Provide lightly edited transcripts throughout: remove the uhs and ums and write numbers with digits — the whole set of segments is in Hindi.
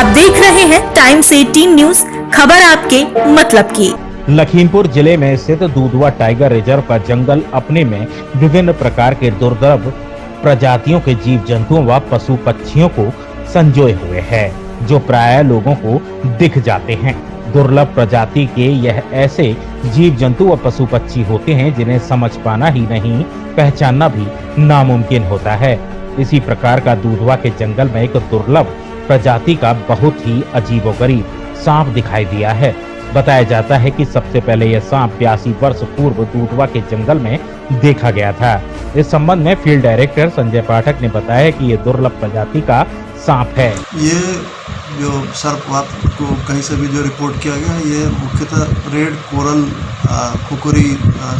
आप देख रहे हैं टाइम्स 18 न्यूज, खबर आपके मतलब की। लखीमपुर जिले में स्थित दुधवा टाइगर रिजर्व का जंगल अपने में विभिन्न प्रकार के दुर्लभ प्रजातियों के जीव जंतुओं व पशु पक्षियों को संजोए हुए है, जो प्राय लोगों को दिख जाते हैं। दुर्लभ प्रजाति के यह ऐसे जीव जंतु व पशु पक्षी होते हैं जिन्हें समझ पाना ही नहीं, पहचानना भी नामुमकिन होता है। इसी प्रकार का दुधवा के जंगल में एक दुर्लभ प्रजाति का बहुत ही अजीबोगरीब सांप दिखाई दिया है। बताया जाता है कि सबसे पहले यह सांप 82 वर्ष पूर्व दुधवा के जंगल में देखा गया था। इस संबंध में फील्ड डायरेक्टर संजय पाठक ने बताया कि यह दुर्लभ प्रजाति का सांप है। ये जो सर्पवात को कहीं से भी जो रिपोर्ट किया गया है, ये मुख्यतः रेड कोरल कुकुरी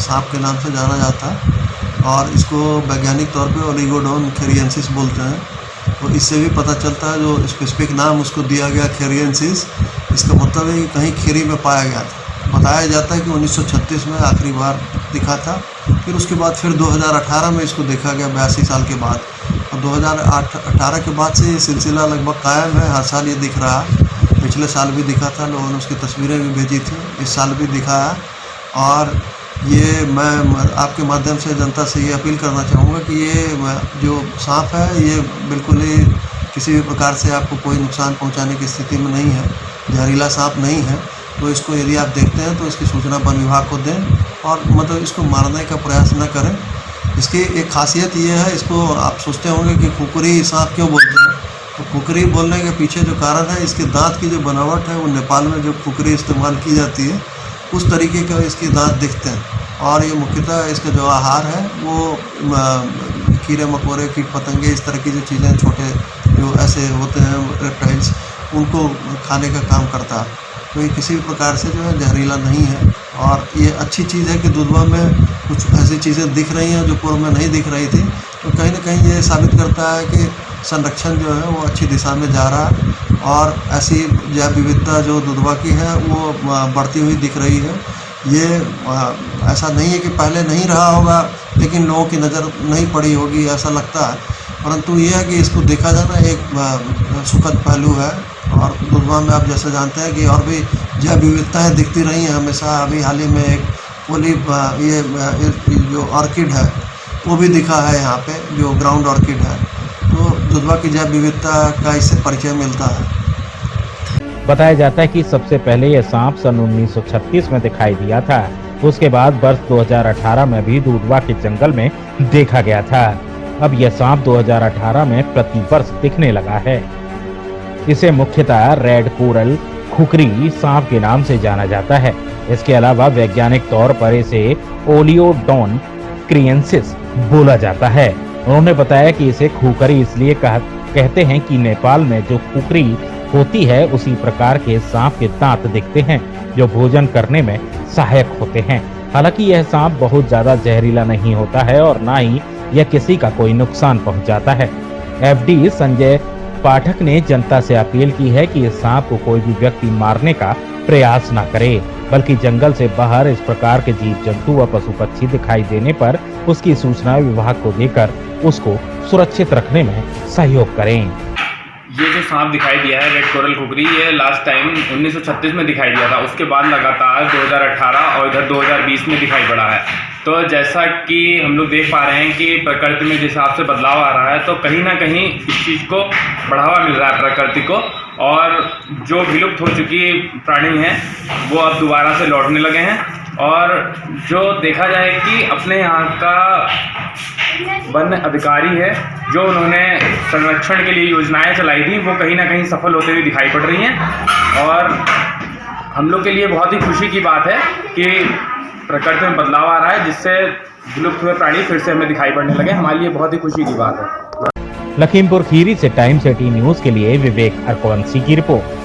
सांप के नाम से जाना जाता है और इसको वैज्ञानिक तौर पे ओलिगोडोन खेरियंसिस बोलते हैं। तो इससे भी पता चलता है जो स्पेसिफिक नाम उसको दिया गया खेरियंसिस, इसका मतलब है कि कहीं खीरी में पाया गया था। बताया जाता है कि 1936 में आखिरी बार दिखा था, फिर उसके बाद फिर 2018 में इसको देखा गया 82 साल के बाद, और 2018 के बाद से ये सिलसिला लगभग कायम है। हर साल ये दिख रहा है। पिछले साल भी दिखा था, लोगों ने उसकी तस्वीरें भी भेजी थी, इस साल भी दिखा है। और ये मैं आपके माध्यम से जनता से ये अपील करना चाहूँगा कि ये जो सांप है ये बिल्कुल ही किसी भी प्रकार से आपको कोई नुकसान पहुँचाने की स्थिति में नहीं है, जहरीला सांप नहीं है। तो इसको यदि आप देखते हैं तो इसकी सूचना वन विभाग को दें और मतलब इसको मारने का प्रयास न करें। इसकी एक खासियत ये है, इसको आप सोचते होंगे कि कुकरी सांप क्यों बोलते हैं, तो कुकरी बोलने के पीछे जो कारण है, इसके दांत की जो बनावट है वो नेपाल में जो कुकरी इस्तेमाल की जाती है उस तरीके का इसके दांत दिखते हैं। और ये मुख्यतः इसका जो आहार है वो कीड़े मकोड़े, कीट पतंगे, इस तरह की जो चीज़ें छोटे जो ऐसे होते हैं रेप्टाइल्स, उनको खाने का काम करता है। तो ये किसी भी प्रकार से जो है जहरीला नहीं है। और ये अच्छी चीज़ है कि दुधवा में कुछ ऐसी चीज़ें दिख रही हैं जो पूर्व में नहीं दिख रही थी। तो कहीं ना कहीं ये साबित करता है कि संरक्षण जो है वो अच्छी दिशा में जा रहा है और ऐसी जैव विविधता जो दुधवा की है वो बढ़ती हुई दिख रही है। ये ऐसा नहीं है कि पहले नहीं रहा होगा लेकिन लोगों की नज़र नहीं पड़ी होगी, ऐसा लगता है। परंतु ये है कि इसको देखा जाना एक सुखद पहलू है। और दुधवा में आप जैसे जानते हैं कि और भी जैव विविधताएँ दिखती रही हैं हमेशा। अभी हाल ही में एक पोलिप ये जो ऑर्किड है वो भी दिखा है यहाँ पे, जो ग्राउंड ऑर्किड है। तो दुधवा की जैव विविधता का इससे परिचय मिलता है। बताया जाता है कि सबसे पहले यह सांप सन 1936 में दिखाई दिया था। उसके बाद वर्ष 2018 में भी दुधवा के जंगल में देखा गया था। अब यह सांप 2018 में प्रतिवर्ष दिखने लगा है। इसे मुख्यतः रेड कोरल खुकरी सांप के नाम से जाना जाता है। इसके अलावा वैज्ञानिक तौर पर इसे ओलिगोडोन क्रियंसिस बोला जाता है। उन्होंने बताया कि इसे खुकरी इसलिए कहते हैं कि नेपाल में जो खुकरी होती है उसी प्रकार के सांप के दांत दिखते हैं, जो भोजन करने में सहायक होते हैं। हालांकि यह सांप बहुत ज्यादा जहरीला नहीं होता है और ना ही यह किसी का कोई नुकसान पहुंचाता है। एफडी संजय पाठक ने जनता से अपील की है कि इस सांप को कोई भी व्यक्ति मारने का प्रयास न करे, बल्कि जंगल से बाहर इस प्रकार के जीव जंतु व पशु पक्षी दिखाई देने पर उसकी सूचना विभाग को देकर उसको सुरक्षित रखने में सहयोग करें। ये जो सांप दिखाई दिया है रेड कोरल कुकरी, ये लास्ट टाइम 1936 में दिखाई दिया था। उसके बाद लगातार 2018 और इधर 2020 में दिखाई पड़ा है। तो जैसा कि हम लोग देख पा रहे हैं कि प्रकृति में जिस हिसाब से बदलाव आ रहा है, तो कहीं ना कहीं इस चीज़ को बढ़ावा मिल रहा है प्रकृति को, और जो विलुप्त हो चुकी प्राणी हैं वो अब दोबारा से लौटने लगे हैं। और जो देखा जाए कि अपने यहाँ का वन अधिकारी है, जो उन्होंने संरक्षण के लिए योजनाएं चलाई थी, वो कहीं ना कहीं सफल होते हुए दिखाई पड़ रही हैं। और हम लोग के लिए बहुत ही खुशी की बात है कि प्रकृति में बदलाव आ रहा है, जिससे विलुप्त हुए प्राणी फिर से हमें दिखाई पड़ने लगे। हमारे लिए बहुत ही खुशी की बात है। लखीमपुर खीरी से टाइम्स 18 न्यूज के लिए विवेक अर्कवंशी की रिपोर्ट।